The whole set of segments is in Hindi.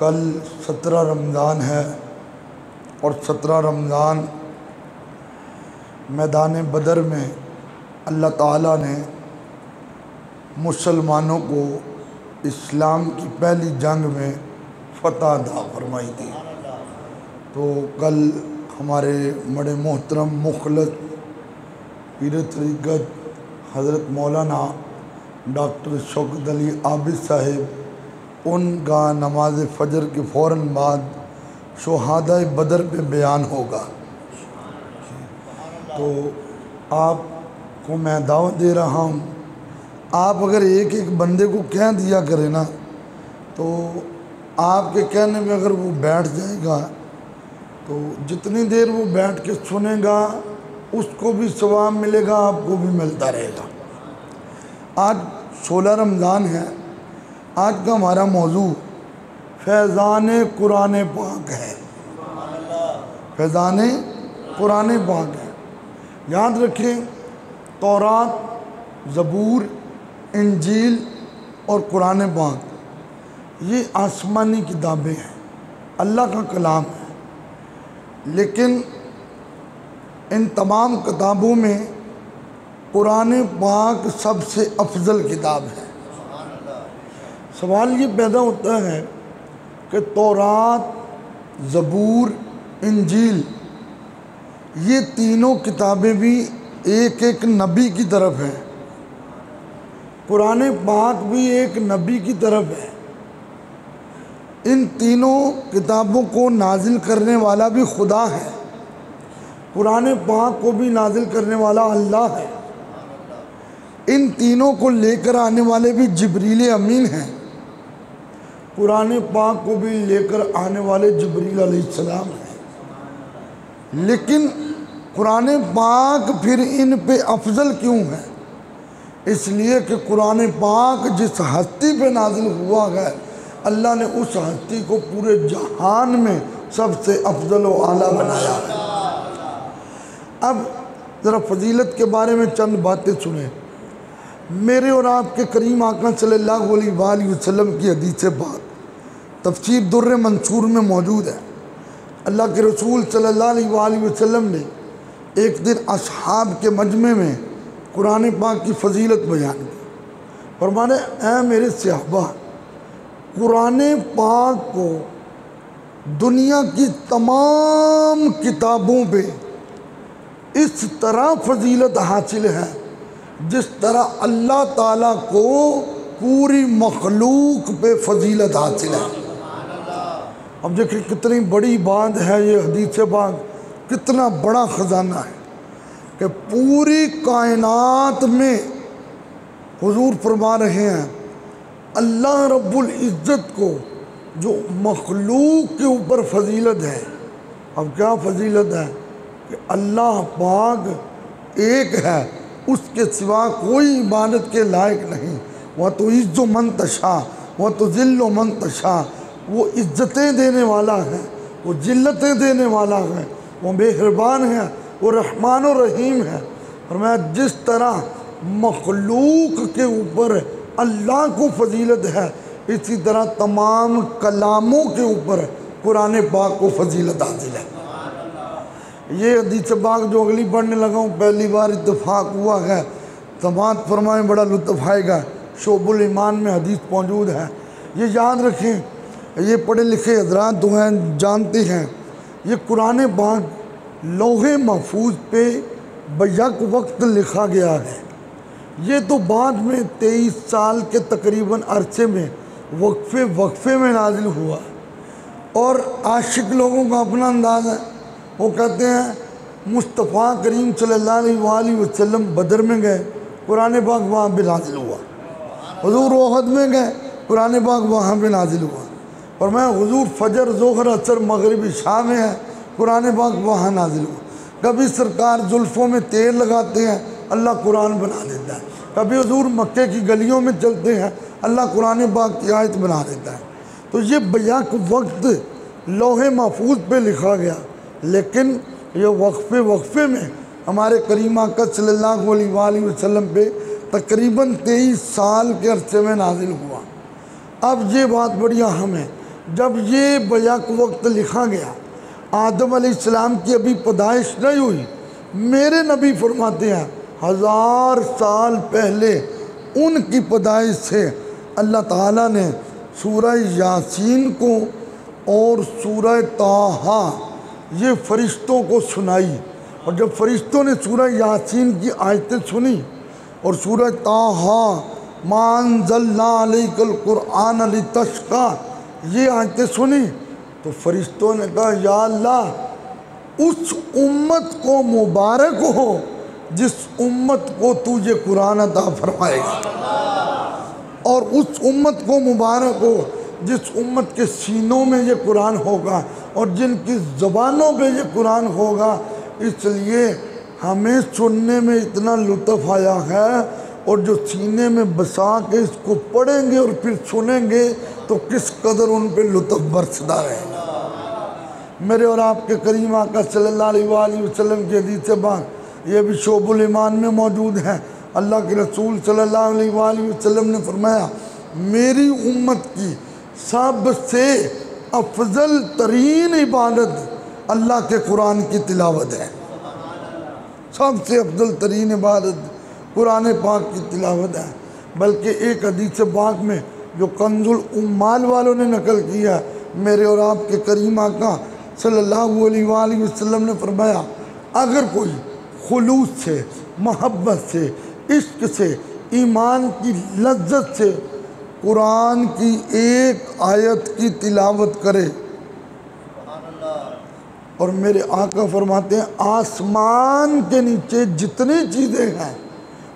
कल 17 रमज़ान है और 17 रमज़ान मैदान बदर में अल्लाह ताला ने मुसलमानों को इस्लाम की पहली जंग में फ़तह अता फरमाई थी। तो कल हमारे बड़े मोहतरम मुखलस पीर तरीक़त हज़रत मौलाना डॉक्टर शौकत अली आबिद साहिब उनका नमाज फ़जर के फ़ौर बाद शहादाए बदर पे बयान होगा। तो आपको मैं दावत दे रहा हूँ, आप अगर एक एक बंदे को कह दिया करें ना, तो आपके कहने में अगर वो बैठ जाएगा तो जितनी देर वो बैठ के सुनेगा उसको भी सवाब मिलेगा, आपको भी मिलता रहेगा। आज 16 रमज़ान है। आज का हमारा मौजू फैज़ान कुरान पाक है। फैज़ान कुरान पाक है। याद रखें, तौरात, ज़बूर, इंजील और कुरान पाक ये आसमानी किताबें हैं, अल्लाह का कलाम है। लेकिन इन तमाम किताबों में कुरान पाक सबसे अफजल किताब है। सवाल ये पैदा होता है कि तौरात, ज़बूर, इंजील ये तीनों किताबें भी एक एक नबी की तरफ हैं, कुरान पाक भी एक नबी की तरफ है। इन तीनों किताबों को नाजिल करने वाला भी खुदा है, कुरान पाक को भी नाजिल करने वाला अल्लाह है। इन तीनों को लेकर आने वाले भी जिब्रील अमीन हैं, कुरान पाक को भी लेकर आने वाले जिब्रील अलैहिस्सलाम हैं। लेकिन कुरान पाक फिर इन पे अफजल क्यों है? इसलिए कि कुरान पाक जिस हस्ती पे नाजिल हुआ है, अल्लाह ने उस हस्ती को पूरे जहान में सबसे अफजल व आला बनाया है। अब ज़रा फजीलत के बारे में चंद बातें सुने। मेरे और आपके करीम आका सल्लल्लाहु अलैहि वसल्लम की हदीस बात तफसीर दुर्र मंसूर में मौजूद है। अल्लाह के रसूल सल्लल्लाहु अलैहि वसल्लम ने एक दिन असहाब के मजमे में कुरान पाक की फजीलत बयान की। फरमाने, ऐ मेरे सहाबा, कुरान पाक को दुनिया की तमाम किताबों पे इस तरह फजीलत हासिल है जिस तरह अल्लाह ताला को पूरी मखलूक पे फजीलत हासिल है। अब देखिए कितनी बड़ी बात है ये हदीस पाक, कितना बड़ा ख़जाना है कि पूरी कायनात में हुजूर फरमा रहे हैं अल्लाह रब्बुल इज़्ज़त को जो मखलूक के ऊपर फजीलत है। अब क्या फजीलत है कि अल्लाह पाक एक है, उसके सिवा कोई इबादत के लायक नहीं। वह तो इज़्ज़ो मन तशा वह तो ज़िल्लो मन तशा, वो इज़्ज़तें देने वाला है, वो जिल्लतें देने वाला है, वो मेहरबान है, वो रहमान और रहीम है। और मैं जिस तरह मखलूक के ऊपर अल्लाह को फजीलत है, इसी तरह तमाम कलामों के ऊपर कुरान पाक को फजीलत हासिल है। ये हदीस पाक जो अगली पढ़ने लगा हूँ, पहली बार इत्तेफाक हुआ है, समात फरमाएं, बड़ा लुत्फ़ आएगा। शोबुल ईमान में हदीस मौजूद है। ये याद रखें, ये पढ़े लिखे हजरात तो हैं, जानते हैं, ये कुरान पाक लौहे महफूज पे बैक वक्त लिखा गया है। ये तो बाद में 23 साल के तकरीबन अरसे में वक्फे में नाजिल हुआ। और आशिक लोगों का अपना अंदाज़ है, वो कहते हैं मुस्तफ़ा करीम सल्लल्लाहु अलैहि वसल्लम बदर में गए, कुरान पाक वहाँ पे नाजिल हुआ। हुजूर ओहद में गए, कुरान पाक वहाँ पे नाजिल हुआ। और मैं हुजूर फजर, ज़ोहर, असर, मगरिब, इशा में है, कुरान पाक वहाँ नाजिल हुआ। कभी सरकार जुल्फ़ों में तेल लगाते हैं, अल्लाह कुरान बना देता है। कभी हुजूर मक्के की गलियों में चलते हैं, अल्लाह कुरान पाक की आयत बना देता है। तो ये बैक वक्त लौहे महफूज पे लिखा गया, लेकिन ये वक्फे में हमारे करीम आका सल्लल्लाहु अलैहि वसल्लम पे तकरीबन 23 साल के अरसे में नाजिल हुआ। अब ये बात बड़ी अहम है, जब ये बैक वक्त लिखा गया, आदम अलैहिस्सलाम की अभी पैदाइश नहीं हुई, मेरे नबी फरमाते हैं 1000 साल पहले उनकी पैदाइश से अल्लाह ताला ने सूरह यासीन को और सूरह ताहा ये फरिश्तों को सुनाई। और जब फरिश्तों ने सूरह यासीन की आयतें सुनी और सूरह ताहा मा अंज़लना अलैकल कुरआन लितश्क़ा ये आयतें सुनी, तो फरिश्तों ने कहा या अल्लाह उस उम्मत को मुबारक हो जिस उम्मत को तू ये कुरान अता फरमाएगा, और उस उम्मत को मुबारक हो जिस उम्मत के सीनों में ये कुरान होगा और जिनकी ज़बानों पे ये कुरान होगा। इसलिए हमें सुनने में इतना लुत्फ़ आया है, और जो सीने में बसा के इसको पढ़ेंगे और फिर सुनेंगे तो किस कदर उन पे लुत्फ़ बरसता रहेगा। मेरे और आपके करीम आका सल्लल्लाहु अलैहि वसल्लम की हदीस बात ये भी शोबुल ईमान में मौजूद है। अल्लाह के रसूल सल्लल्लाहु अलैहि वसल्लम ने फरमाया, मेरी उम्मत की सबसे अफजल तरीन इबादत अल्लाह के कुरान की तिलावत है। सबसे अफजल तरीन इबादत कुरान पाक की तिलावत है। बल्कि एक हदीस पाक में जो कंजुल उम्माल वालों ने नकल किया, मेरे और आपके करीम आका सल्लल्लाहु अलैहि वसल्लम ने फरमाया, अगर कोई खुलूस से, मोहब्बत से, इश्क से, ईमान की लज्जत से कुरान की एक आयत की तिलावत करे, और मेरे आका फरमाते हैं आसमान के नीचे जितनी चीज़ें हैं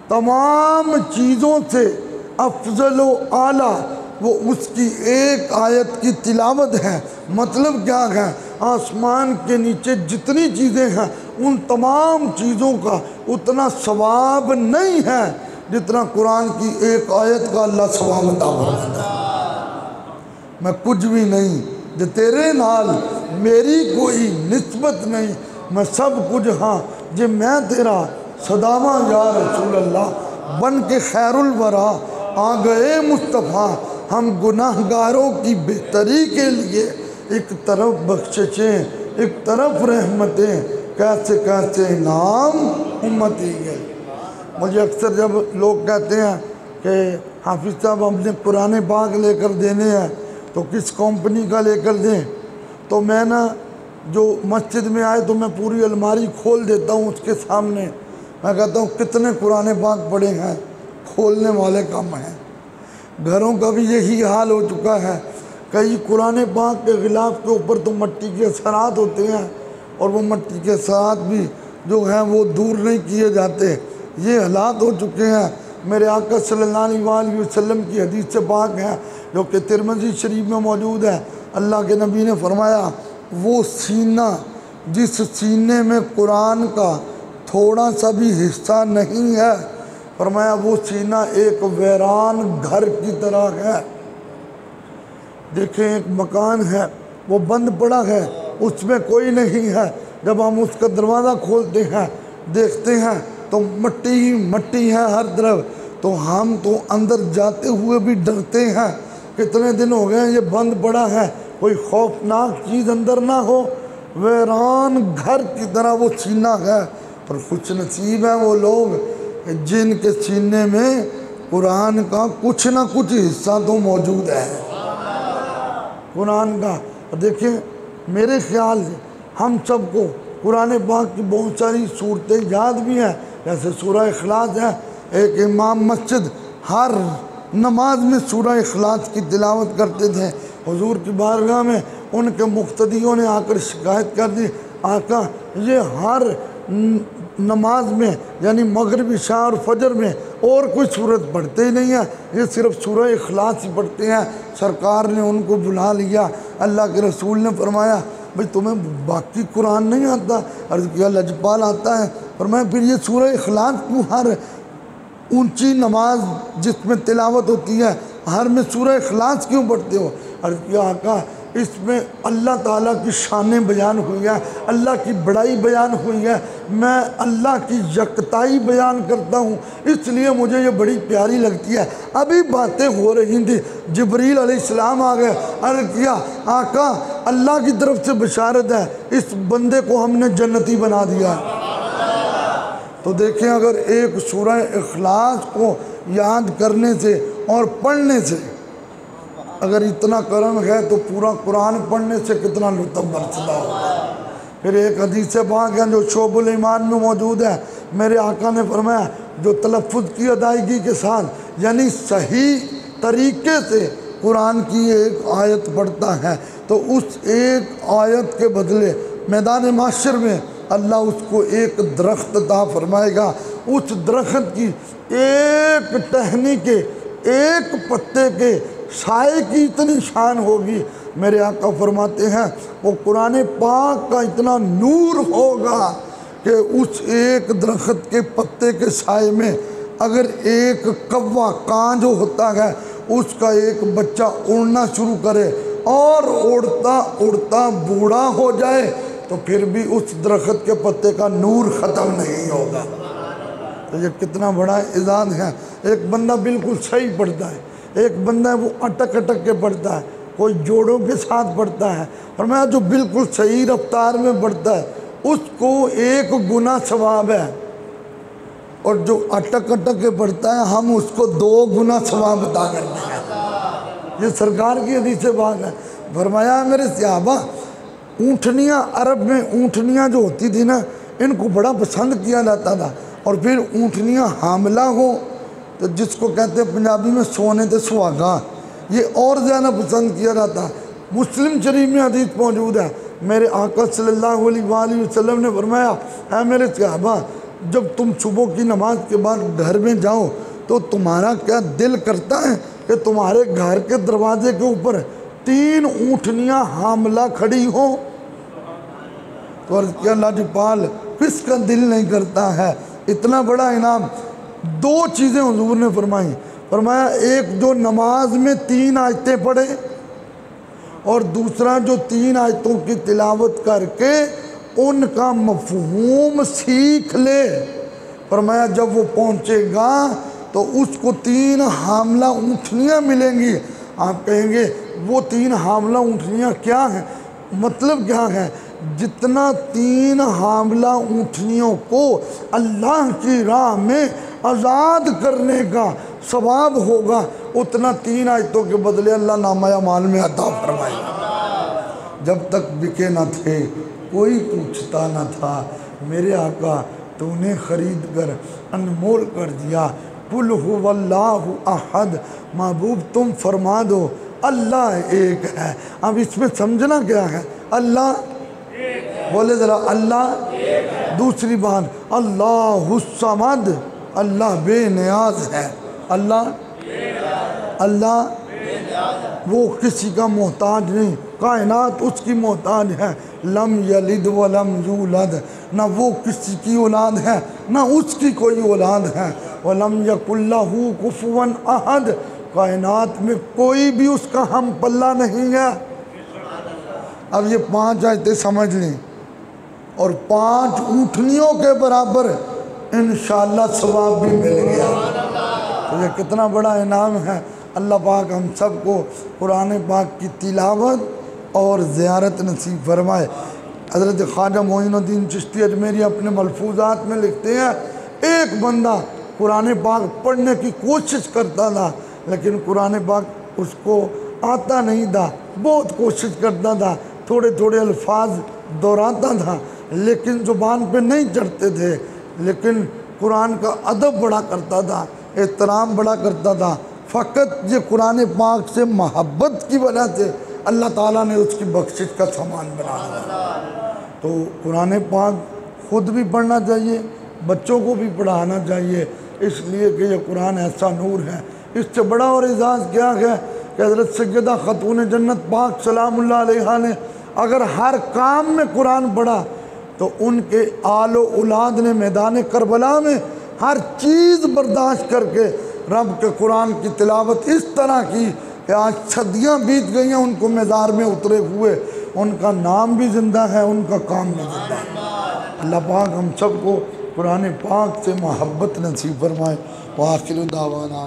तमाम चीज़ों से अफजल व आला वो उसकी एक आयत की तिलावत है। मतलब क्या है, आसमान के नीचे जितनी चीज़ें हैं उन तमाम चीज़ों का उतना सवाब नहीं है जितना कुरान की एक आयत का अल्लाह सवाब अता फरमाता है। मैं कुछ भी नहीं, जो तेरे नाल मेरी कोई निस्बत नहीं, मैं सब कुछ हाँ जे मैं तेरा सदामा या रसूल अल्लाह बन के खैरुल वरा आ गए मुस्तफ़ा, हम गुनाहगारों की बेहतरी के लिए एक तरफ बख्शिशें एक तरफ रहमतें, कैसे कैसे नाम उम्मती है। मुझे अक्सर जब लोग कहते हैं कि हाफिज़ साहब हमने पुराने बाग लेकर देने हैं तो किस कंपनी का लेकर दें, तो मैं ना जो मस्जिद में आए तो मैं पूरी अलमारी खोल देता हूँ उसके सामने। मैं कहता हूँ कितने पुराने बाग पड़े हैं, खोलने वाले कम हैं। घरों का भी यही हाल हो चुका है। कई कुरान पाक के गिलाफ के ऊपर तो मट्टी के असरात होते हैं और वो मट्टी के असरात भी जो हैं वो दूर नहीं किए जाते। ये हालात हो चुके हैं। मेरे आका सल्लल्लाहु अलैहि वसल्लम की हदीस से पाक है जो कि तिरमिज़ी शरीफ में मौजूद है। अल्लाह के नबी ने फरमाया, वो सीना जिस सीने में कुरान का थोड़ा सा भी हिस्सा नहीं है, फरमाया वो सीना एक वीरान घर की तरह है। देखें एक मकान है वो बंद पड़ा है, उसमें कोई नहीं है, जब हम उसका दरवाज़ा खोलते हैं देखते हैं तो मट्टी ही मट्टी है हर तरफ, तो हम तो अंदर जाते हुए भी डरते हैं। कितने दिन हो गए ये बंद पड़ा है, कोई खौफनाक चीज़ अंदर ना हो। वीरान घर की तरह वो सीना है। और खुश नसीब है वो लोग जिनके सीने में कुरान का कुछ ना कुछ हिस्सा तो मौजूद है कुरान का। और देखिए मेरे ख्याल से हम सबको कुरान पाक की बहुत सारी सूरतें याद भी हैं, जैसे सूरह इखलास है। एक इमाम मस्जिद हर नमाज में सूरह इखलास की तिलावत करते थे। हुजूर की बारगाह में उनके मुक्तदियों ने आकर शिकायत कर दी, आका ये हर नमाज में यानी मगरिब इशा और फजर में और कोई सूरत पढ़ते ही नहीं है, ये सिर्फ सूरह इखलास ही पढ़ते हैं। सरकार ने उनको बुला लिया। अल्लाह के रसूल ने फरमाया, भाई तुम्हें बाकी कुरान नहीं आता? अर्ज़ किया लजपाल आता है। फरमाया फिर ये सूरह इखलास क्यों हर ऊंची नमाज जिसमें तिलावत होती है हर में सूरह इखलास क्यों पढ़ते हो? अर्ज़ किया आका इसमें अल्लाह ताला की शानें बयान हुई है, अल्लाह की बड़ाई बयान हुई है, मैं अल्लाह की यकताई बयान करता हूँ, इसलिए मुझे ये बड़ी प्यारी लगती है। अभी बातें हो रही थी, जिब्रील अलैहिस्सलाम आ गए, अर्ज़ किया आका अल्लाह की तरफ से बशारत है, इस बंदे को हमने जन्नती बना दिया। तो देखें, अगर एक सूरह इखलास को याद करने से और पढ़ने से अगर इतना करम है तो पूरा कुरान पढ़ने से कितना लुत्फ़ बरसदा होगा। फिर एक हदीस पाक है जो शोबुल ईमान में मौजूद है, मेरे आका ने फरमाया जो तलफ़्फ़ुज़ की अदायगी के साथ यानी सही तरीके से कुरान की एक आयत पढ़ता है तो उस एक आयत के बदले मैदान माशर में अल्लाह उसको एक दरख्त अता फरमाएगा। उस दरख्त की एक टहनी के एक पत्ते के साए की इतनी शान होगी, मेरे आका फरमाते हैं वो कुरान पाक का इतना नूर होगा कि उस एक दरख्त के पत्ते के साए में अगर एक कौवा कां जो होता है उसका एक बच्चा उड़ना शुरू करे और उड़ता उड़ता बूढ़ा हो जाए तो फिर भी उस दरख्त के पत्ते का नूर ख़त्म नहीं होगा। तो ये कितना बड़ा इजाद है। एक बंदा बिल्कुल सही पढ़ता है, एक बंदा है वो अटक अटक के पढ़ता है, कोई जोड़ों के साथ पढ़ता है, और मैं जो बिल्कुल सही रफ्तार में पढ़ता है उसको 1 गुना सवाब है, और जो अटक अटक के पढ़ता है हम उसको 2 गुना सवाब अता करते हैं। ये सरकार की हदीस से बात है। फरमाया मेरे सहाबा, ऊँटनियाँ अरब में ऊँटनियाँ जो होती थी ना, इनको बड़ा पसंद किया जाता था, और फिर ऊँटनियाँ हामला हो तो जिसको कहते हैं पंजाबी में सोने ते सुहागा, ये और ज़्यादा पसंद किया जाता। मुस्लिम शरीफ में हदीस मौजूद है, मेरे आका सल्लल्लाहु अलैहि वसल्लम ने फरमाया है मेरे सहाबा, जब तुम सुबह की नमाज के बाद घर में जाओ तो तुम्हारा क्या दिल करता है कि तुम्हारे घर के दरवाजे के ऊपर 3 ऊँटनियाँ हामला खड़ी हो? तो अर्ज़ किया लाजपाल किसका दिल नहीं करता है। इतना बड़ा इनाम। 2 चीज़ें हुजूर ने फरमाया एक जो नमाज में 3 आयतें पढ़े और दूसरा जो 3 आयतों की तिलावत करके उनका मफ़हूम सीख ले। फरमाया जब वो पहुँचेगा तो उसको 3 हामला ऊँटनियाँ मिलेंगी। आप कहेंगे वो 3 हामला ऊँटनियाँ क्या हैं, मतलब क्या है? जितना 3 हामला ऊँटनियों को अल्लाह की राह में आज़ाद करने का सवाब होगा उतना 3 आयतों के बदले अल्लाह नामा माल में अता फरमाएगा। जब तक बिके न थे कोई पूछता न था, मेरे आका तूने ख़रीद कर अनमोल कर दिया। कुल हुवल्लाहु अहद, महबूब तुम फरमा दो अल्लाह एक है। अब इसमें समझना क्या है? अल्लाह बोले ज़रा अल्लाह। दूसरी बात अल्लाहुस समद, अल्लाह बेनियाज है। अल्लाह वो किसी का मोहताज नहीं, कायनात उसकी मोहताज है। लम यलिद व लम यूलद, ना वो किसी की औलाद है ना उसकी कोई औलाद है। वलम यकुल्लहु कुफुवन अहद, कायनात में कोई भी उसका हम पल्ला नहीं है। अब ये 5 आयतें समझ लें और 5 ऊँटनियों के बराबर इंशाअल्लाह सवाब भी मिल गया। तो ये कितना बड़ा इनाम है। अल्लाह पाक हम सबको कुरान पाक की तिलावत और ज़ियारत नसीब फरमाए। हज़रत ख्वाजा मोइनुद्दीन चिश्ती अजमेरी अपने मलफूज़ात में लिखते हैं, एक बंदा कुरान पाक पढ़ने की कोशिश करता था लेकिन कुरान पाक उसको आता नहीं था, बहुत कोशिश करता था, थोड़े थोड़े अल्फाज दोहराता था लेकिन ज़ुबान पे नहीं चढ़ते थे, लेकिन कुरान का अदब बड़ा करता था, एहतराम बड़ा करता था। फ़कत ये कुरान पाक से मोहब्बत की वजह से अल्लाह ताला ने उसकी बख्शिश का सामान बना दिया। तो कुरान पाक ख़ुद भी पढ़ना चाहिए, बच्चों को भी पढ़ाना चाहिए, इसलिए कि ये कुरान ऐसा नूर है। इससे बड़ा और एजाज़ क्या है कि हज़रत सैयदा ख़तून जन्नत पाक सलामुल्लाह अलैहा ने अगर हर काम में कुरान पढ़ा तो उनके आलो औलाद ने मैदान करबला में हर चीज़ बर्दाश्त करके रब के कुरान की तिलावत इस तरह की कि आज सदियाँ बीत गई हैं उनको मज़ार में उतरे हुए, उनका नाम भी ज़िंदा है, उनका काम भी ज़िंदा है। अल्लाह पाक हम सबको कुरान पाक से मोहब्बत नसीब फरमाए। व आखिर दावाना।